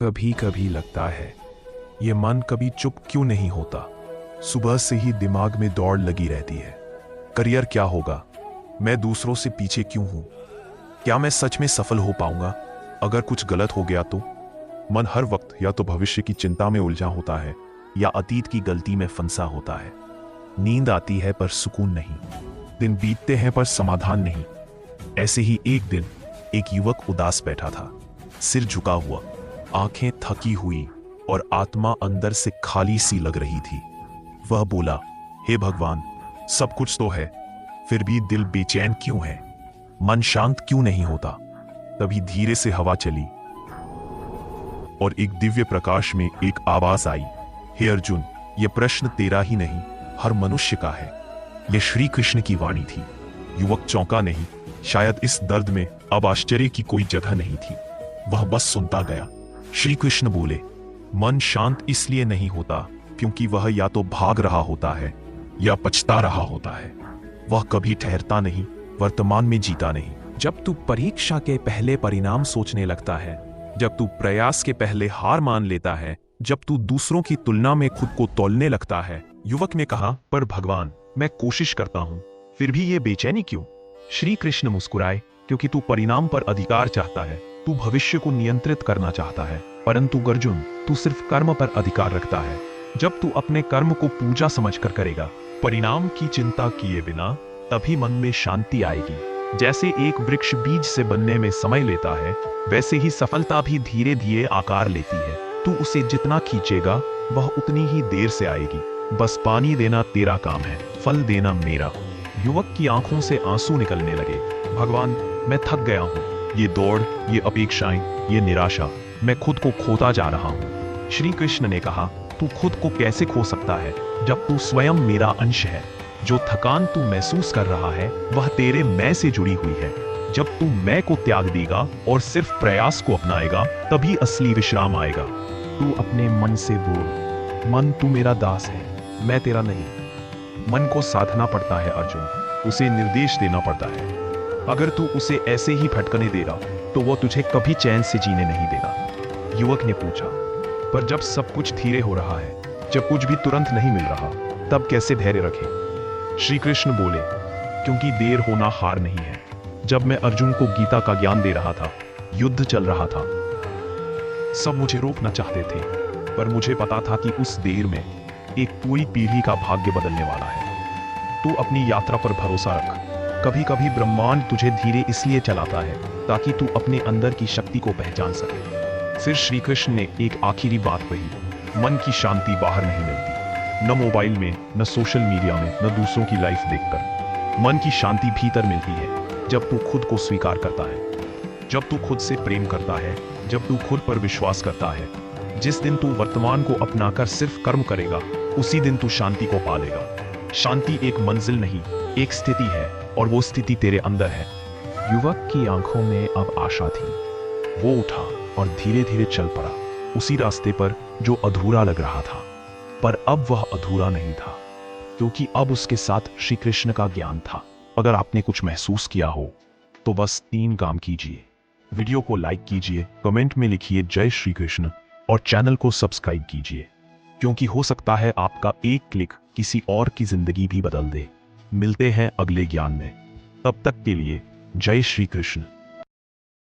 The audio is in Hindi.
कभी कभी लगता है ये मन कभी चुप क्यों नहीं होता। सुबह से ही दिमाग में दौड़ लगी रहती है। करियर क्या होगा, मैं दूसरों से पीछे क्यों हूं, क्या मैं सच में सफल हो पाऊंगा, अगर कुछ गलत हो गया तो। मन हर वक्त या तो भविष्य की चिंता में उलझा होता है या अतीत की गलती में फंसा होता है। नींद आती है पर सुकून नहीं, दिन बीतते हैं पर समाधान नहीं। ऐसे ही एक दिन एक युवक उदास बैठा था, सिर झुका हुआ, आंखें थकी हुई और आत्मा अंदर से खाली सी लग रही थी। वह बोला, हे भगवान, सब कुछ तो है, फिर भी दिल बेचैन क्यों है, मन शांत क्यों नहीं होता। तभी धीरे से हवा चली और एक दिव्य प्रकाश में एक आवाज आई, हे अर्जुन, यह प्रश्न तेरा ही नहीं, हर मनुष्य का है। यह श्री कृष्ण की वाणी थी। युवक चौंका नहीं, शायद इस दर्द में अब आश्चर्य की कोई जगह नहीं थी। वह बस सुनता गया। श्री कृष्ण बोले, मन शांत इसलिए नहीं होता क्योंकि वह या तो भाग रहा होता है या पछता रहा होता है। वह कभी ठहरता नहीं, वर्तमान में जीता नहीं। जब तू परीक्षा के पहले परिणाम सोचने लगता है, जब तू प्रयास के पहले हार मान लेता है, जब तू दूसरों की तुलना में खुद को तौलने लगता है। युवक ने कहा, पर भगवान, मैं कोशिश करता हूं, फिर भी ये बेचैनी क्यों। श्री कृष्ण मुस्कुराए, क्योंकि तू परिणाम पर अधिकार चाहता है, तू भविष्य को नियंत्रित करना चाहता है, परंतु अर्जुन, तू सिर्फ कर्म पर अधिकार रखता है। जब तू अपने कर्म को पूजा समझकर करेगा, परिणाम की चिंता किए बिना, तभी मन में शांति आएगी। जैसे एक वृक्ष बीज से बनने में समय लेता है, वैसे ही सफलता भी धीरे धीरे आकार लेती है। तू उसे जितना खींचेगा, वह उतनी ही देर से आएगी। बस पानी देना तेरा काम है, फल देना मेरा। युवक की आंखों से आंसू निकलने लगे। भगवान, मैं थक गया हूँ, ये दौड़, ये अपेक्षाएं, ये निराशा, मैं खुद को खोता जा रहा हूँ। श्री कृष्ण ने कहा, तू खुद को कैसे खो सकता है जब तू स्वयं मेरा अंश है। जो थकान तू महसूस कर रहा है, वह तेरे मैं से जुड़ी हुई है। जब तू मैं को त्याग देगा और सिर्फ प्रयास को अपनाएगा, तभी असली विश्राम आएगा। तू अपने मन से बोल, मन तू मेरा दास है, मैं तेरा नहीं। मन को साधना पड़ता है अर्जुन, उसे निर्देश देना पड़ता है। अगर तू उसे ऐसे ही भटकने देगा, तो वो तुझे कभी चैन से जीने नहीं देगा। युवक ने पूछा, पर जब सब कुछ धीरे हो रहा है, जब कुछ भी तुरंत नहीं मिल रहा, तब कैसे धैर्य रखें। श्री कृष्ण बोले, क्योंकि देर होना हार नहीं है। जब मैं अर्जुन को गीता का ज्ञान दे रहा था, युद्ध चल रहा था, सब मुझे रोकना चाहते थे, पर मुझे पता था कि उस देर में एक पूरी पीढ़ी का भाग्य बदलने वाला है। तू अपनी यात्रा पर भरोसा रख। कभी कभी ब्रह्मांड तुझे धीरे इसलिए चलाता है ताकि तू अपने अंदर की शक्ति को पहचान सके। फिर श्री कृष्ण ने एक आखिरी बात कही, मन की शांति बाहर नहीं मिलती, न मोबाइल में, न सोशल मीडिया में, न दूसरों की लाइफ देखकर। मन की शांति भीतर मिलती है जब तू खुद को स्वीकार करता है, जब तू खुद से प्रेम करता है, जब तू खुद पर विश्वास करता है। जिस दिन तू वर्तमान को अपनाकर सिर्फ कर्म करेगा, उसी दिन तू शांति को पा लेगा। शांति एक मंजिल नहीं, एक स्थिति है, और वो स्थिति तेरे अंदर है। युवक की आंखों में अब आशा थी। वो उठा और धीरे धीरे चल पड़ा, उसी रास्ते पर जो अधूरा लग रहा था। पर अब वह अधूरा नहीं था, क्योंकि अब उसके साथ श्री कृष्ण का ज्ञान था। अगर आपने कुछ महसूस किया हो, तो बस 3 काम कीजिए। वीडियो को लाइक कीजिए, कमेंट में लिखिए जय श्री कृष्ण, और चैनल को सब्सक्राइब कीजिए, क्योंकि हो सकता है आपका एक क्लिक किसी और की जिंदगी भी बदल दे। मिलते हैं अगले ज्ञान में, तब तक के लिए जय श्री कृष्ण।